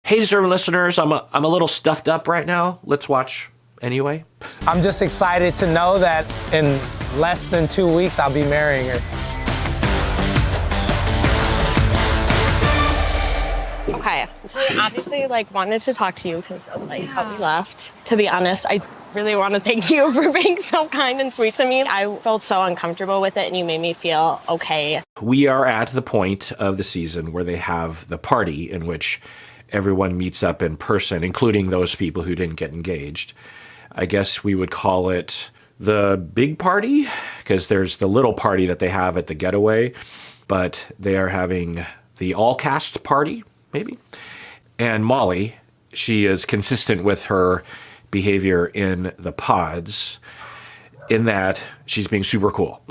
Hey, deserving listeners, I'm a little stuffed up right now. Let's watch anyway. I'm just excited to know that in less than 2 weeks, I'll be marrying her. Okay, so I obviously wanted to talk to you because of how we left. To be honest, I really want to thank you for being so kind and sweet to me. I felt so uncomfortable with it and you made me feel okay. We are at the point of the season where they have the party in which everyone meets up in person, including those people who didn't get engaged. I guess we would call it the big party because there's the little party that they have at the getaway, but they are having the all-cast party, maybe. And Molly, she is consistent with her behavior in the pods in that she's being super cool.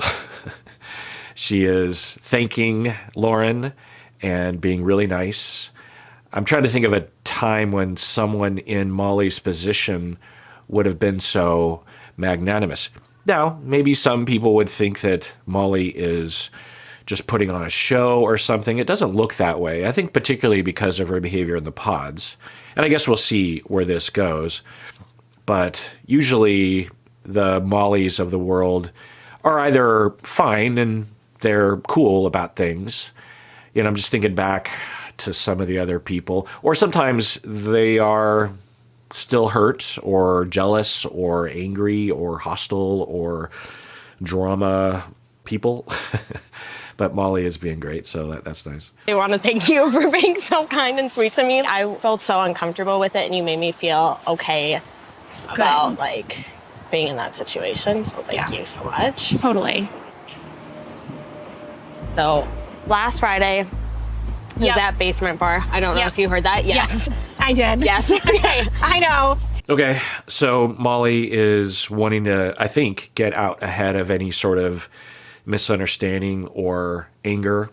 She is thanking Lauren and being really nice. I'm trying to think of a time when someone in Molly's position would have been so magnanimous. Now, maybe some people would think that Molly is just putting on a show or something. It doesn't look that way. I think particularly because of her behavior in the pods. And I guess we'll see where this goes. But usually the Mollys of the world are either fine and they're cool about things. You know, I'm just thinking back to some of the other people. Or sometimes they are still hurt or jealous or angry or hostile or drama people. But Molly is being great, so that's nice. I want to thank you for being so kind and sweet to me. I felt so uncomfortable with it and you made me feel okay about being in that situation. So thank you so much. Totally. So last Friday was that basement bar. I don't know if you heard that. Yes, I did. Yes. Okay. I know. Okay, so Molly is wanting to, I think, get out ahead of any sort of misunderstanding or anger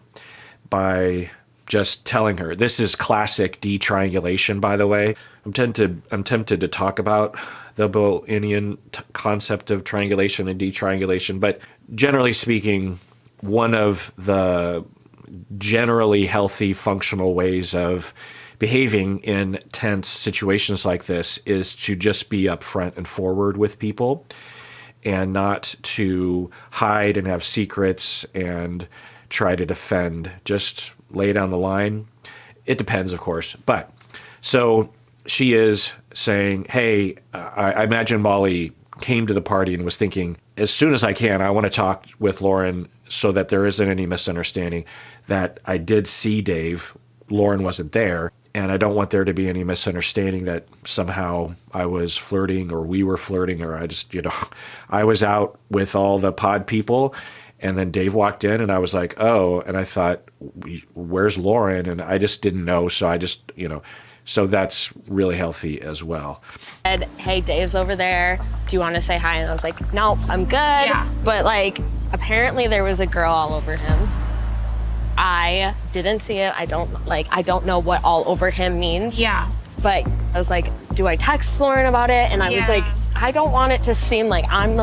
by just telling her. This is classic detriangulation, by the way. I'm tempted to talk about the Bohemian concept of triangulation and detriangulation, but generally speaking, one of the generally healthy functional ways of behaving in tense situations like this is to just be upfront and forward with people and not to hide and have secrets and try to defend. Just lay down the line. It depends, of course. But so she is saying, hey, I imagine Molly came to the party and was thinking, as soon as I can, I want to talk with Lauren so that there isn't any misunderstanding that I did see Dave. Lauren wasn't there. And I don't want there to be any misunderstanding that somehow I was flirting or we were flirting or I just, I was out with all the pod people and then Dave walked in and I was like, oh, and I thought, where's Lauren? And I just didn't know. So I just, so that's really healthy as well. And, hey, Dave's over there. Do you want to say hi? And I was like, nope, I'm good. Yeah. But apparently there was a girl all over him. I didn't see it. I don't know what all over him means. Yeah. But I was like, do I text Lauren about it? And I was like, I don't want it to seem like I'm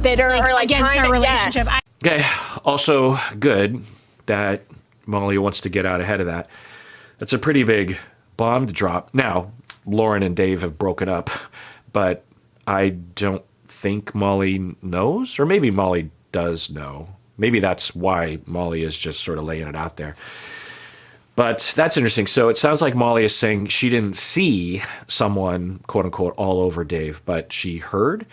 bitter or against our relationship. Yes. Okay. Also good that Molly wants to get out ahead of that. That's a pretty big bomb to drop. Now, Lauren and Dave have broken up, but I don't think Molly knows, or maybe Molly does know. Maybe that's why Molly is just sort of laying it out there. But that's interesting. So it sounds like Molly is saying she didn't see someone, quote unquote, all over Dave, but she heard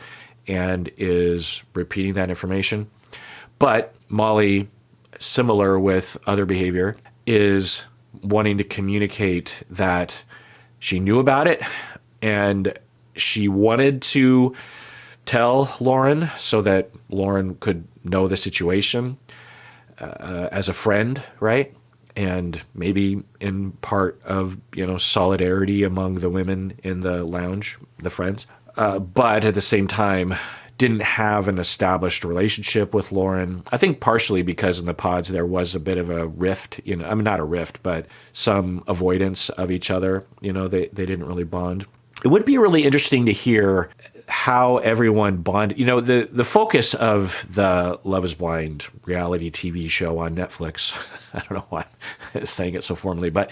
and is repeating that information. But Molly, similar with other behavior, is wanting to communicate that she knew about it and she wanted to tell Lauren so that Lauren could know the situation as a friend, right? And maybe in part of, solidarity among the women in the lounge, the friends. But at the same time, didn't have an established relationship with Lauren. I think partially because in the pods there was a bit of a rift, not a rift, but some avoidance of each other. They didn't really bond. It would be really interesting to hear how everyone bonded. The focus of the Love is Blind reality TV show on Netflix, I don't know why I'm saying it so formally, but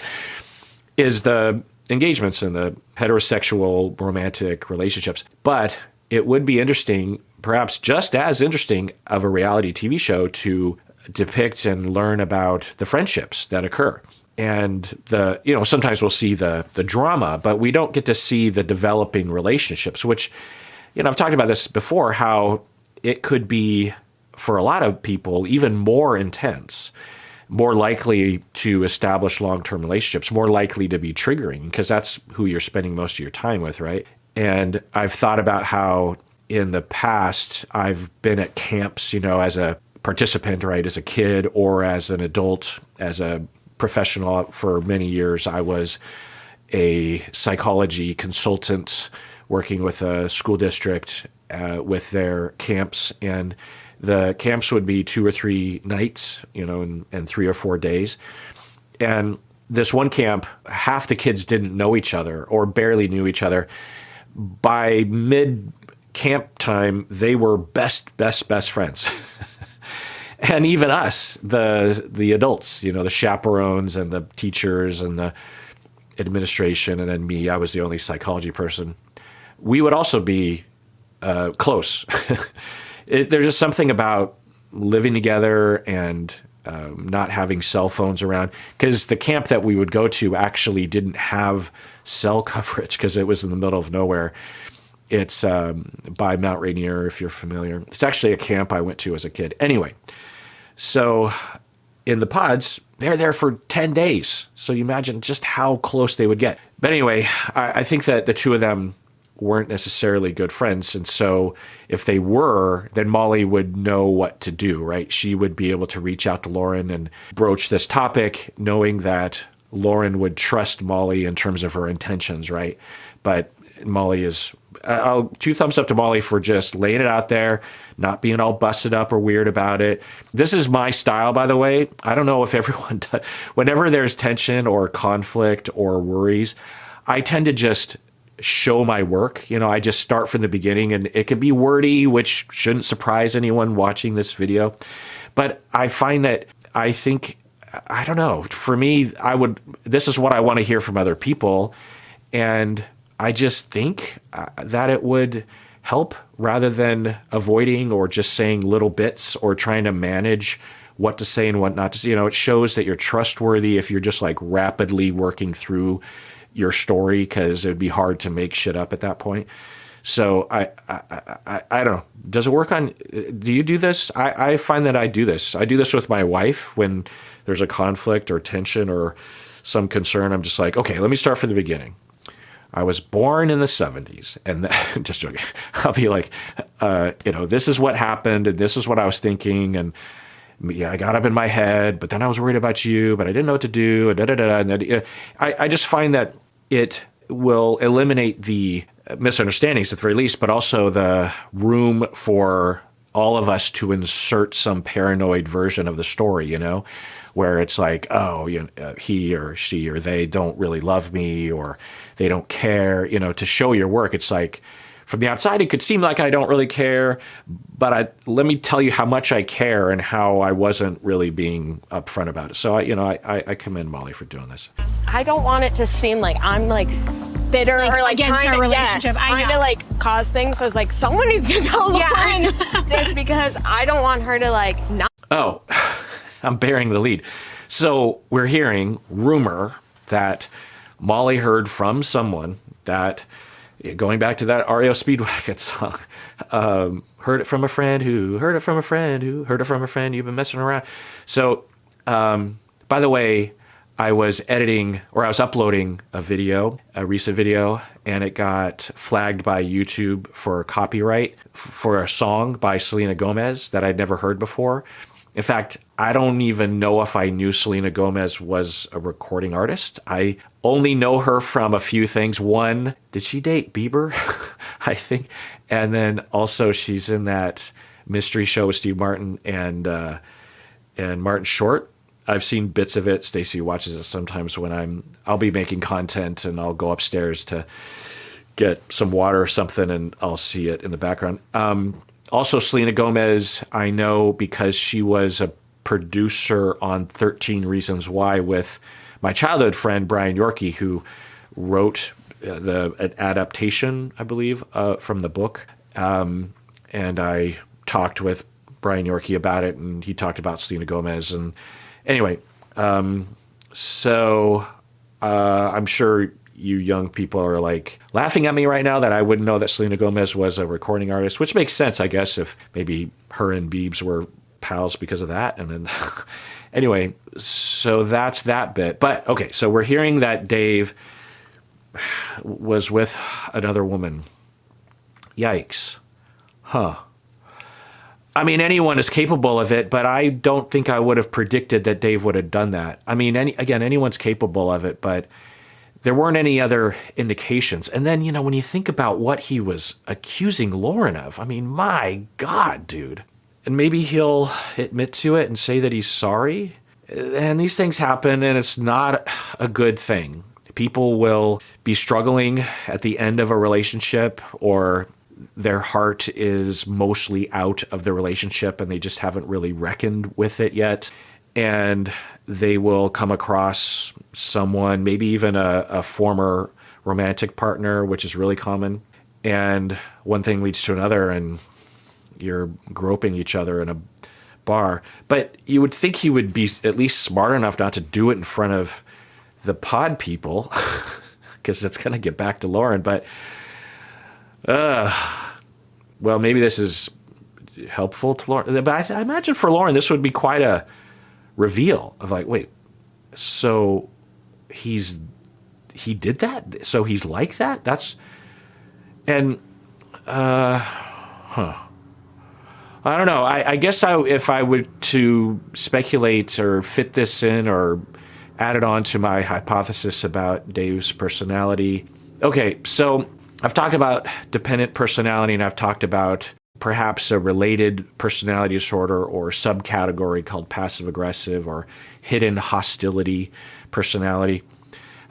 is the engagements and the heterosexual romantic relationships. But it would be interesting, perhaps just as interesting, of a reality TV show to depict and learn about the friendships that occur. And sometimes we'll see the drama, but we don't get to see the developing relationships, which, I've talked about this before, how it could be, for a lot of people, even more intense, more likely to establish long-term relationships, more likely to be triggering, because that's who you're spending most of your time with, right? And I've thought about how in the past I've been at camps, as a participant, right, as a kid or as an adult, as a professional. For many years, I was a psychology consultant working with a school district with their camps, and the camps would be 2 or 3 nights, and 3 or 4 days. And this one camp, half the kids didn't know each other or barely knew each other. By mid-camp time, they were best friends. And even us, the adults, the chaperones and the teachers and the administration, and then me, I was the only psychology person, we would also be close. There's just something about living together and not having cell phones around, because the camp that we would go to actually didn't have cell coverage because it was in the middle of nowhere. It's by Mount Rainier, if you're familiar. It's actually a camp I went to as a kid. Anyway, so in the pods, they're there for 10 days. So you imagine just how close they would get. But anyway, I think that the two of them weren't necessarily good friends. And so if they were, then Molly would know what to do, right? She would be able to reach out to Lauren and broach this topic, knowing that Lauren would trust Molly in terms of her intentions, right? But Molly is, 2 thumbs up to Molly for just laying it out there, not being all busted up or weird about it. This is my style, by the way. I don't know if everyone does. Whenever there's tension or conflict or worries, I tend to just show my work. I just start from the beginning, and it can be wordy, which shouldn't surprise anyone watching this video. But I find that I don't know, for me, this is what I want to hear from other people. And I just think that it would help, rather than avoiding or just saying little bits or trying to manage what to say and what not to say. It shows that you're trustworthy if you're just like rapidly working through your story, because it would be hard to make shit up at that point. So I don't know. Does it work on, do you do this? I find that I do this. I do this with my wife when there's a conflict or tension or some concern. I'm just like, okay, let me start from the beginning. I was born in the 70s, and just joking. I'll be like, this is what happened, and this is what I was thinking, and yeah, I got up in my head, but then I was worried about you, but I didn't know what to do, and And I just find that it will eliminate the misunderstandings at the very least, but also the room for all of us to insert some paranoid version of the story, where it's like, oh, he or she or they don't really love me, or they don't care, to show your work. It's like, from the outside, it could seem like I don't really care, but let me tell you how much I care and how I wasn't really being upfront about it. So I commend Molly for doing this. I don't want it to seem like I'm bitter or against trying our to, relationship. Trying to cause things. So it's someone needs to tell Lauren this, because I don't want her to not. Oh, I'm bearing the lead. So we're hearing rumor that Molly heard from someone that, going back to that REO Speedwagon song, heard it from a friend who heard it from a friend who heard it from a friend. You've been messing around. So, by the way, I was uploading a recent video, and it got flagged by YouTube for copyright for a song by Selena Gomez that I'd never heard before. In fact, I don't even know if I knew Selena Gomez was a recording artist. I only know her from a few things. One, did she date Bieber? I think. And then also she's in that mystery show with Steve Martin and Martin Short. I've seen bits of it. Stacy watches it sometimes when I'll be making content, and I'll go upstairs to get some water or something, and I'll see it in the background. Also, Selena Gomez, I know because she was a producer on 13 Reasons Why with my childhood friend, Brian Yorkie, who wrote an adaptation, I believe, from the book. And I talked with Brian Yorkie about it, and he talked about Selena Gomez. And anyway, so I'm sure you young people are like laughing at me right now that I wouldn't know that Selena Gomez was a recording artist, which makes sense, I guess, if maybe her and Biebs were pals because of that. And then anyway, so that's that bit. But okay, so we're hearing that Dave was with another woman. Yikes. Huh. I mean, anyone is capable of it, but I don't think I would have predicted that Dave would have done that. I mean, anyone's capable of it, but there weren't any other indications. And then, when you think about what he was accusing Lauren of, I mean, my God, dude. And maybe he'll admit to it and say that he's sorry. And these things happen, and it's not a good thing. People will be struggling at the end of a relationship, or their heart is mostly out of the relationship and they just haven't really reckoned with it yet. And they will come across someone, maybe even a former romantic partner, which is really common. And one thing leads to another, and you're groping each other in a bar. But you would think he would be at least smart enough not to do it in front of the pod people, because it's going to get back to Lauren. But well, maybe this is helpful to Lauren. But I imagine for Lauren, this would be quite a reveal of like, wait, so he did that? So he's like that? I don't know. I guess if I were to speculate or fit this in or add it on to my hypothesis about Dave's personality. Okay, so I've talked about dependent personality, and I've talked about perhaps a related personality disorder or subcategory called passive-aggressive or hidden hostility personality.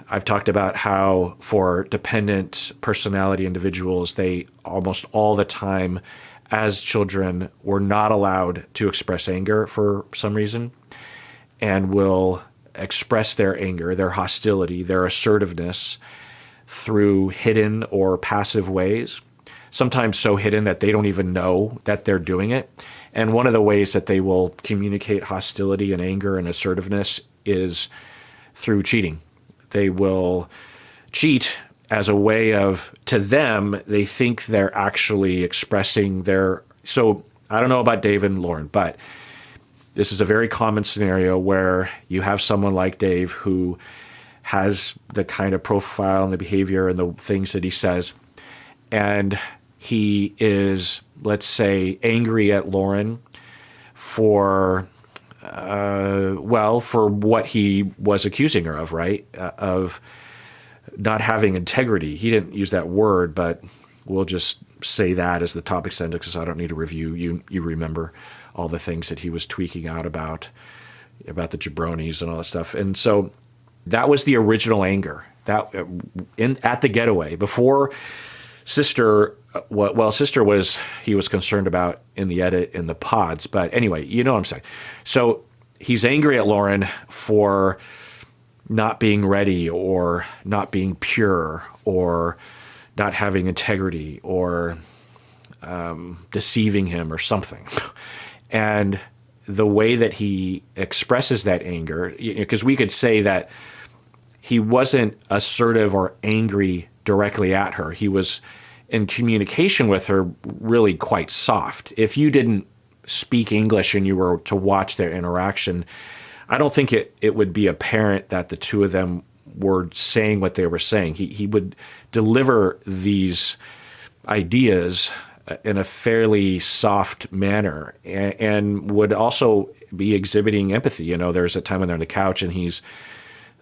I've talked about how for dependent personality individuals, they almost all the time as children were not allowed to express anger for some reason, and will express their anger, their hostility, their assertiveness through hidden or passive ways, sometimes so hidden that they don't even know that they're doing it. And one of the ways that they will communicate hostility and anger and assertiveness is through cheating. They will cheat as a way of, to them, they think they're actually expressing their... So I don't know about Dave and Lauren, but this is a very common scenario where you have someone like Dave who has the kind of profile and the behavior and the things that he says, and he is, let's say, angry at Lauren for what he was accusing her of, right? Of not having integrity. He didn't use that word, but we'll just say that as the topic sentence because I don't need to review. You remember all the things that he was tweaking out about the jabronis and all that stuff. And so that was the original anger that at the getaway before Sister. Sister was he was concerned about in the edit in the pods. But anyway, you know what I'm saying. So he's angry at Lauren for not being ready or not being pure or not having integrity or deceiving him or something. And the way that he expresses that anger, because we could say that he wasn't assertive or angry directly at her. He was in communication with her really quite soft. If you didn't speak English and you were to watch their interaction, I don't think it would be apparent that the two of them were saying what they were saying. He would deliver these ideas in a fairly soft manner and would also be exhibiting empathy. There's a time when they're on the couch and he's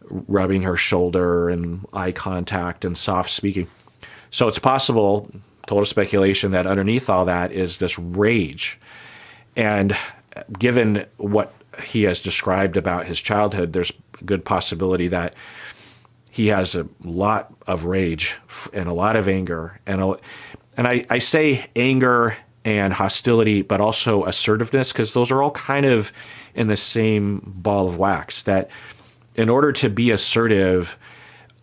rubbing her shoulder and eye contact and soft speaking. So it's possible, total speculation, that underneath all that is this rage. And given what he has described about his childhood, there's a good possibility that he has a lot of rage and a lot of anger. And I say anger and hostility, but also assertiveness, because those are all kind of in the same ball of wax, that in order to be assertive,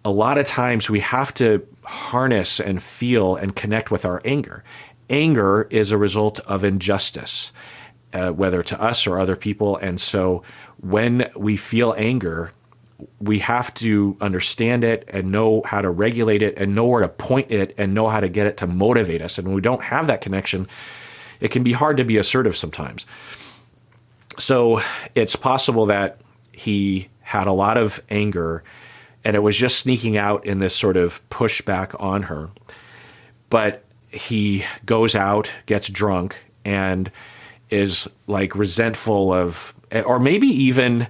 a lot of times we have to harness and feel and connect with our anger. Anger is a result of injustice, whether to us or other people. And so when we feel anger, we have to understand it and know how to regulate it and know where to point it and know how to get it to motivate us. And when we don't have that connection, it can be hard to be assertive sometimes. So it's possible that he had a lot of anger and it was just sneaking out in this sort of pushback on her. But he goes out, gets drunk, and is like resentful of, or maybe even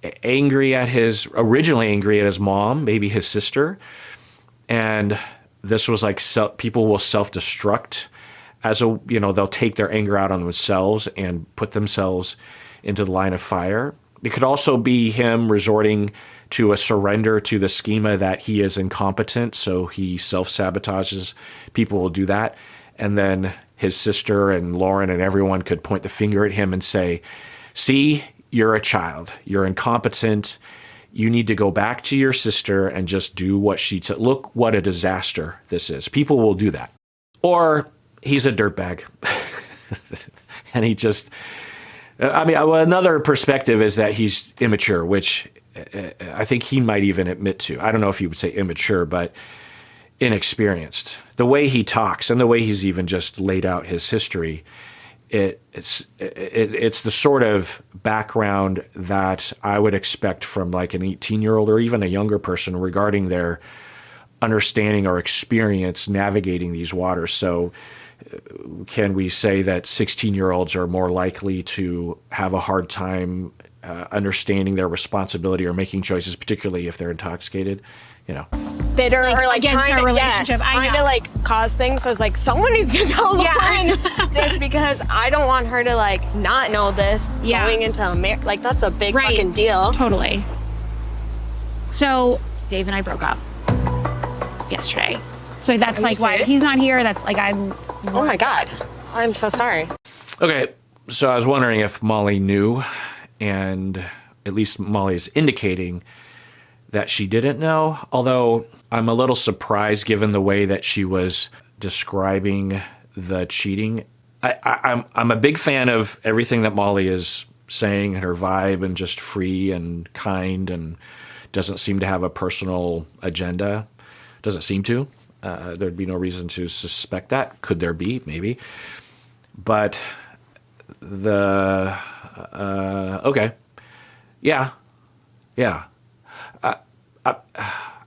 originally angry at his mom, maybe his sister. And this was like, people will self-destruct they'll take their anger out on themselves and put themselves into the line of fire. It could also be him resorting to a surrender to the schema that he is incompetent, so he self-sabotages. People will do that. And then his sister and Lauren and everyone could point the finger at him and say, see, you're a child. You're incompetent. You need to go back to your sister and just do what she said. Look what a disaster this is. People will do that. Or he's a dirtbag. And he just... another perspective is that he's immature, which I think he might even admit to. I don't know if he would say immature, but inexperienced. The way he talks and the way he's even just laid out his history, it's the sort of background that I would expect from like an 18-year-old or even a younger person regarding their understanding or experience navigating these waters. So can we say that 16-year-olds are more likely to have a hard time understanding their responsibility or making choices, particularly if they're intoxicated? Bitter or like against trying our relationship. Trying to like cause things. So it's like someone needs to tell Lauren this because I don't want her to like not know this going into like that's a big fucking deal. Totally. So Dave and I broke up yesterday. So that's like why he's not here. That's like Oh my God. I'm so sorry. Okay, so I was wondering if Molly knew, and at least Molly's indicating that she didn't know, although I'm a little surprised given the way that she was describing the cheating. I'm a big fan of everything that Molly is saying, her vibe, and just free and kind and doesn't seem to have a personal agenda. Doesn't seem to. There'd be no reason to suspect that. Could there be? Maybe. But okay. Yeah.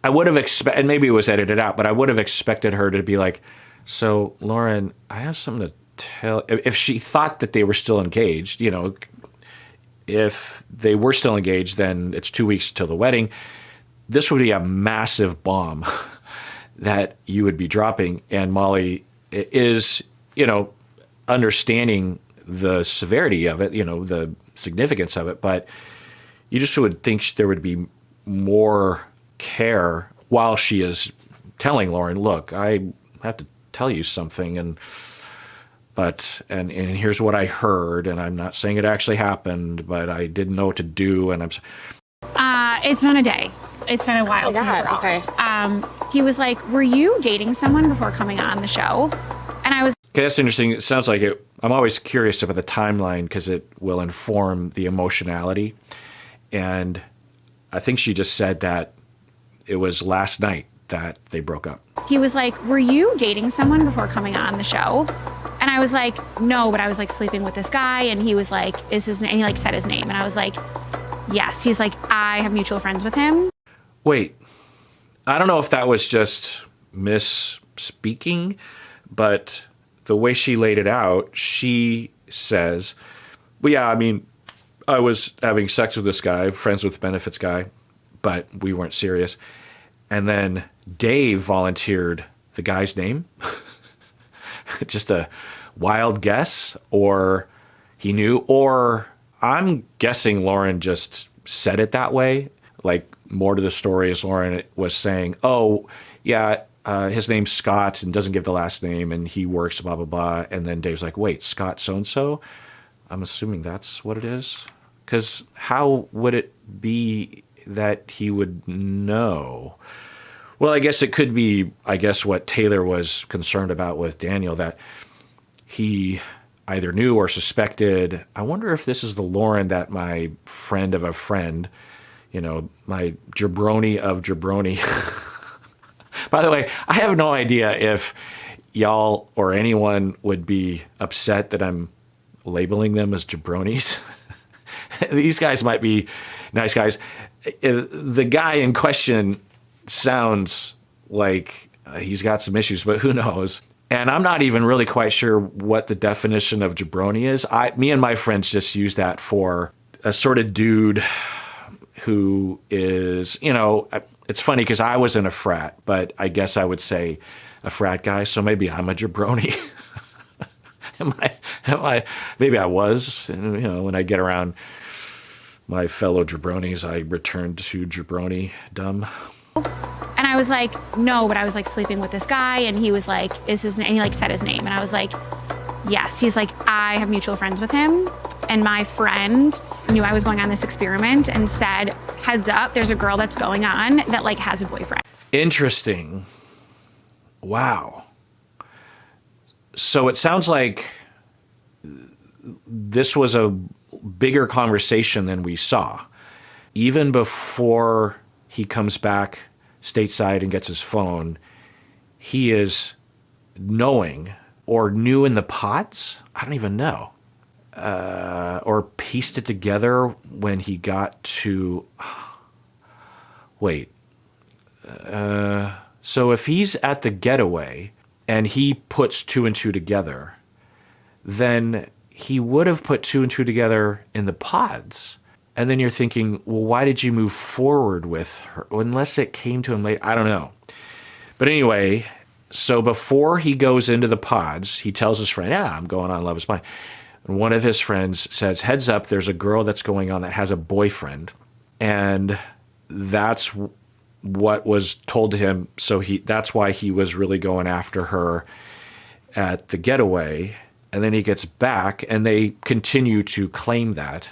I would have expected, and maybe it was edited out, but I would have expected her to be like, so Lauren, I have something to tell. If she thought that they were still engaged, if they were still engaged, then it's 2 weeks till the wedding. This would be a massive bomb that you would be dropping. And Molly is, understanding the severity of it, the significance of it, but you just would think there would be more care while she is telling Lauren, look, I have to tell you something, and here's what I heard, and I'm not saying it actually happened, but I didn't know what to do, and it's been a day. It's been a while. Okay. He was like, were you dating someone before coming on the show? And I was... Okay, that's interesting. It sounds like it. I'm always curious about the timeline because it will inform the emotionality. And I think she just said that it was last night that they broke up. He was like, were you dating someone before coming on the show? And I was like, no, but I was like sleeping with this guy. And he was like, is his name? And he like said his name. And I was like, yes. He's like, I have mutual friends with him. Wait, I don't know if that was just misspeaking, but the way she laid it out, she says, well, yeah, I mean, I was having sex with this guy, friends with benefits guy, but we weren't serious. And then Dave volunteered the guy's name. Just a wild guess, or he knew, or I'm guessing Lauren just said it that way. Like, more to the story is Lauren was saying, oh, yeah, his name's Scott and doesn't give the last name and he works blah, blah, blah. And then Dave's like, wait, Scott so-and-so? I'm assuming that's what it is. Because how would it be that he would know? Well, I guess it could be, what Taylor was concerned about with Daniel, that he either knew or suspected. I wonder if this is the Lauren that my friend of a friend, my jabroni of jabroni. By the way, I have no idea if y'all or anyone would be upset that I'm labeling them as jabronis. These guys might be nice guys. The guy in question sounds like he's got some issues, but who knows? And I'm not even really quite sure what the definition of jabroni is. Me and my friends just use that for a sort of dude who is, it's funny because I was in a frat, but I guess I would say a frat guy, so maybe I'm a jabroni. Maybe I was, when I get around my fellow jabronis, I return to jabroni dumb. And I was like, no, but I was like sleeping with this guy, and he was like, is his name? And he like said his name, and I was like, yes. He's like, I have mutual friends with him, and my friend knew I was going on this experiment and said, heads up, there's a girl that's going on that like has a boyfriend. Interesting. Wow. So it sounds like this was a bigger conversation than we saw. Even before he comes back stateside and gets his phone, he is knowing or knew in the pods. I don't even know. Or pieced it together when he got to... Wait. So if he's at the getaway and he puts two and two together, then he would have put two and two together in the pods. And then you're thinking, well, why did you move forward with her? Unless it came to him later. I don't know. But anyway, so before he goes into the pods, he tells his friend, I'm going on Love is Blind. And one of his friends says, heads up, there's a girl that's going on that has a boyfriend. And that's what was told to him. So that's why he was really going after her at the getaway. And then he gets back and they continue to claim that.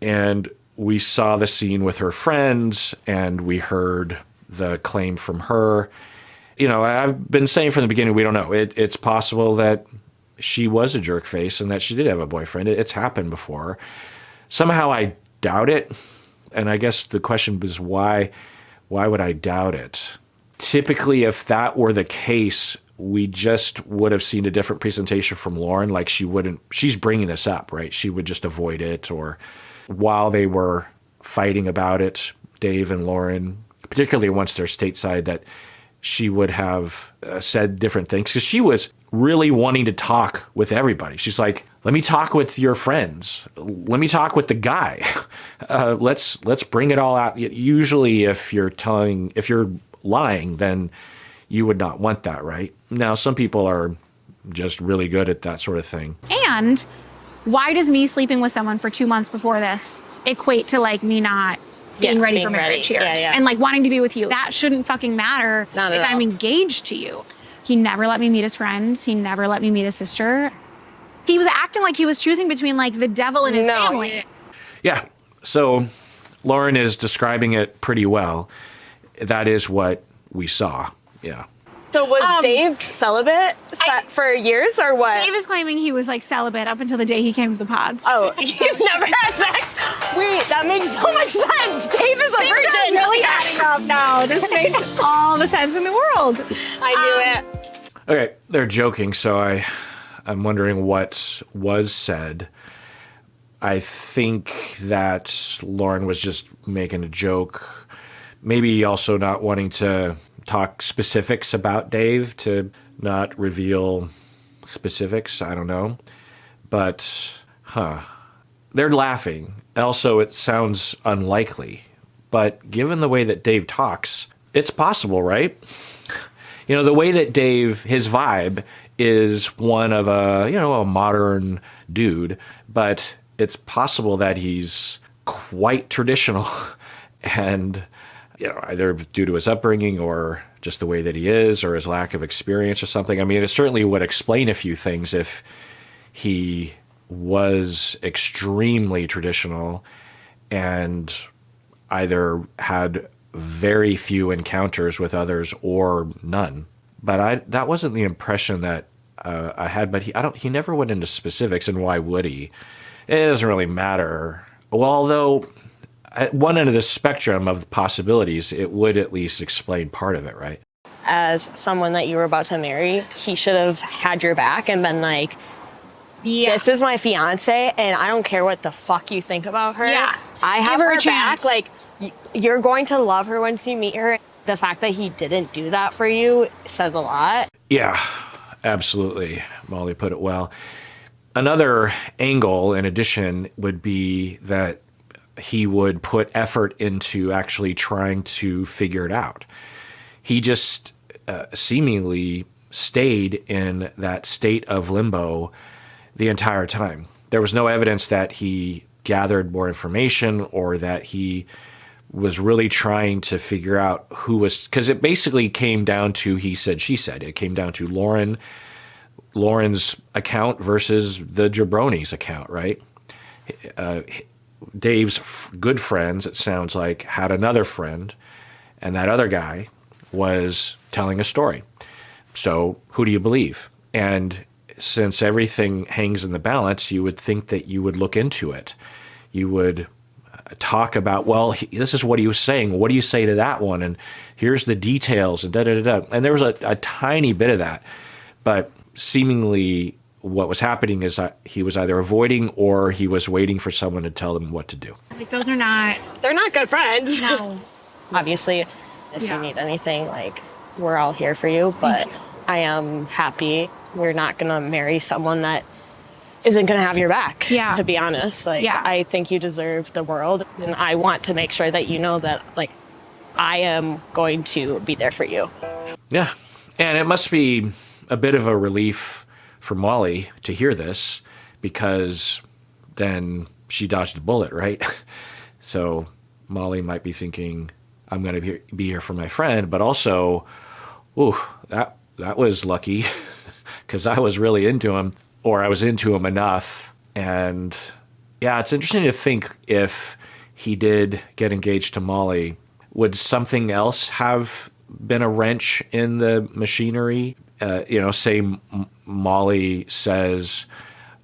And we saw the scene with her friends and we heard the claim from her. I've been saying from the beginning, we don't know. It's possible that she was a jerk face and that she did have a boyfriend. It's happened before. Somehow I doubt it. And I guess the question is why would I doubt it? Typically, if that were the case, we just would have seen a different presentation from Lauren. Like she's bringing this up, right? She would just avoid it. Or while they were fighting about it, Dave and Lauren, particularly once they're stateside, that she would have said different things because she was really wanting to talk with everybody. She's like, let me talk with your friends. Let me talk with the guy. Let's bring it all out. Usually if you're lying, then you would not want that, right? Now, some people are just really good at that sort of thing. And why does me sleeping with someone for 2 months before this equate to like me not being ready for marriage here? Yeah. And like wanting to be with you. That shouldn't fucking matter if I'm engaged to you. He never let me meet his friends. He never let me meet his sister. He was acting like he was choosing between like the devil and his family. Yeah. So Lauren is describing it pretty well. That is what we saw. Yeah. So was Dave celibate for years or what? Dave is claiming he was like celibate up until the day he came to the pods. Oh, you've never had sex? Wait, that makes so much sense. Dave is a virgin. Really adding up now. This makes all the sense in the world. I knew it. Okay, they're joking, so I'm wondering what was said. I think that Lauren was just making a joke. Maybe also not wanting to talk specifics about Dave, to not reveal specifics. I don't know. But, they're laughing. Also, it sounds unlikely. But given the way that Dave talks, it's possible, right? The way that Dave, his vibe is one of a modern dude, but it's possible that he's quite traditional and either due to his upbringing or just the way that he is or his lack of experience or something. I mean, it certainly would explain a few things if he was extremely traditional and either had very few encounters with others or none. But that wasn't the impression that I had. But he never went into specifics, and why would he? It doesn't really matter. Well, although at one end of the spectrum of the possibilities, it would at least explain part of it, right? As someone that you were about to marry, he should have had your back and been like, Yeah. this is my fiance, and I don't care what the fuck you think about her. Yeah. I have Give her her a chance. back. Like, you're going to love her once you meet her. The fact that he didn't do that for you says a lot. Yeah, absolutely. Molly put it well. Another angle, in addition, would be that he would put effort into actually trying to figure it out. He just seemingly stayed in that state of limbo the entire time. There was no evidence that he gathered more information or that he was really trying to figure out who was, because it basically came down to he said, she said. It came down to Lauren's account versus the jabroni's account, right? Dave's good friends, it sounds like, had another friend, and that other guy was telling a story. So who do you believe? And since everything hangs in the balance, you would think that you would look into it. You would talk about, well, this is what he was saying. What do you say to that one? And here's the details, and da-da-da-da. And there was a tiny bit of that. But seemingly what was happening is he was either avoiding or he was waiting for someone to tell him what to do. Like, those are not. They're not good friends. No. Obviously, if you need anything, like, we're all here for you. But I am happy we're not going to marry someone that isn't going to have your back, Yeah. to be honest. Like, Yeah. I think you deserve the world. And I want to make sure that you know that, like, I am going to be there for you. Yeah. And it must be a bit of a relief for Molly to hear this, because then she dodged a bullet, right? So Molly might be thinking, I'm going to be here for my friend, but also, ooh, that was lucky, because I was really into him, or I was into him enough. And yeah, it's interesting to think, if he did get engaged to Molly, would something else have been a wrench in the machinery? Say Molly says,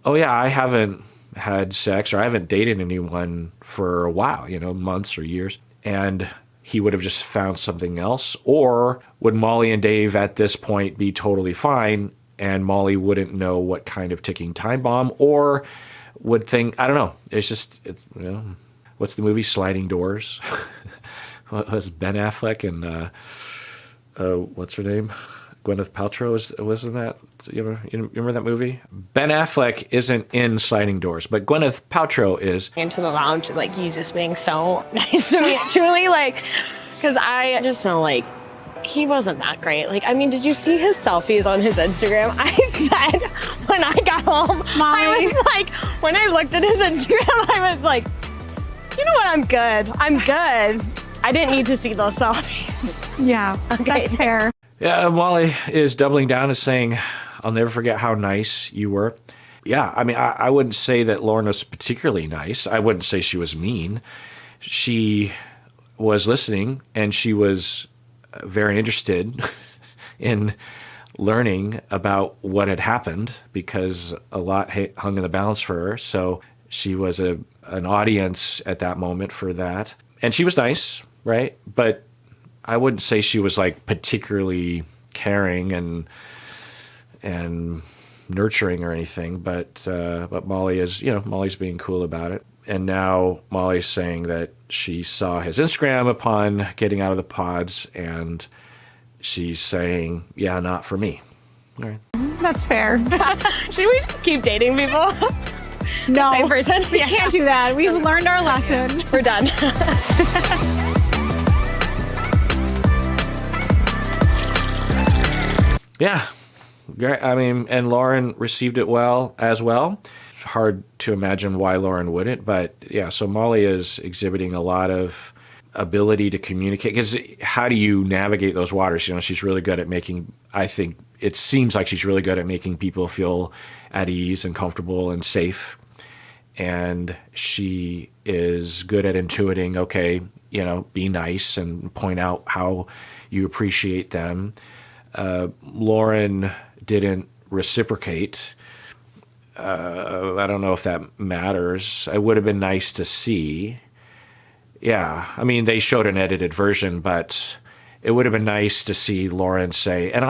oh yeah, I haven't had sex, or I haven't dated anyone for a while, months or years. And he would have just found something else. Or would Molly and Dave at this point be totally fine, and Molly wouldn't know what kind of ticking time bomb, or would think, I don't know. It's what's the movie, Sliding Doors? What was Ben Affleck and what's her name? Gwyneth Paltrow was in that. You remember that movie? Ben Affleck isn't in Sliding Doors, but Gwyneth Paltrow is. Into the lounge, like, you just being so nice to me, truly, like, because I just know, like, he wasn't that great. Like, I mean, did you see his selfies on his Instagram? I said when I got home, I was like, when I looked at his Instagram, I was like, you know what, I'm good. I'm good. I didn't need to see those selfies. Yeah, Okay. that's fair. Yeah, Molly is doubling down and saying, I'll never forget how nice you were. Yeah, I mean, I wouldn't say that Lauren was particularly nice. I wouldn't say she was mean. She was listening, and she was very interested in learning about what had happened, because a lot hung in the balance for her. So she was an audience at that moment for that. And she was nice, right? But I wouldn't say she was, like, particularly caring and nurturing or anything. But Molly is, Molly's being cool about it. And now Molly's saying that she saw his Instagram upon getting out of the pods, and she's saying, yeah, not for me. All right. That's fair. Should we just keep dating people? No, Same person? we can't do that. We've learned our lesson. We're done. Yeah. I mean, and Lauren received it well as well. Hard to imagine why Lauren wouldn't, but yeah, so Molly is exhibiting a lot of ability to communicate, because how do you navigate those waters? She's really good at I think it seems like she's really good at making people feel at ease and comfortable and safe. And she is good at intuiting, okay, be nice and point out how you appreciate them. Lauren didn't reciprocate. I don't know if that matters. It would have been nice to see. Yeah, I mean, they showed an edited version, but it would have been nice to see Lauren say, and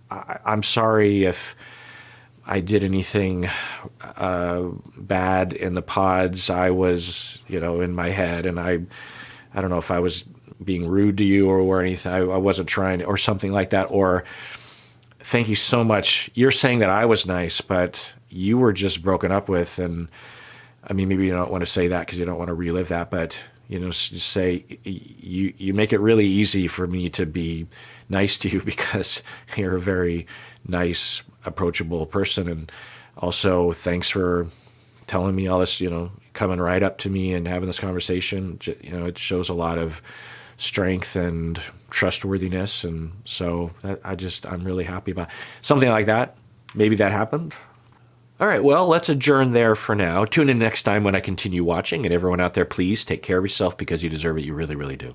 I'm sorry if I did anything bad in the pods. I was, in my head, and I don't know if I was being rude to you or anything. I wasn't trying, or something like that. Or thank you so much. You're saying that I was nice, but you were just broken up with. And I mean, maybe you don't want to say that because you don't want to relive that, but just say you make it really easy for me to be nice to you because you're a very nice, approachable person. And also thanks for telling me all this, coming right up to me and having this conversation. It shows a lot of strength and trustworthiness. And so I'm really happy about something like that. Maybe that happened. All right, well, let's adjourn there for now. Tune in next time when I continue watching. And everyone out there, please take care of yourself because you deserve it. You really, really do.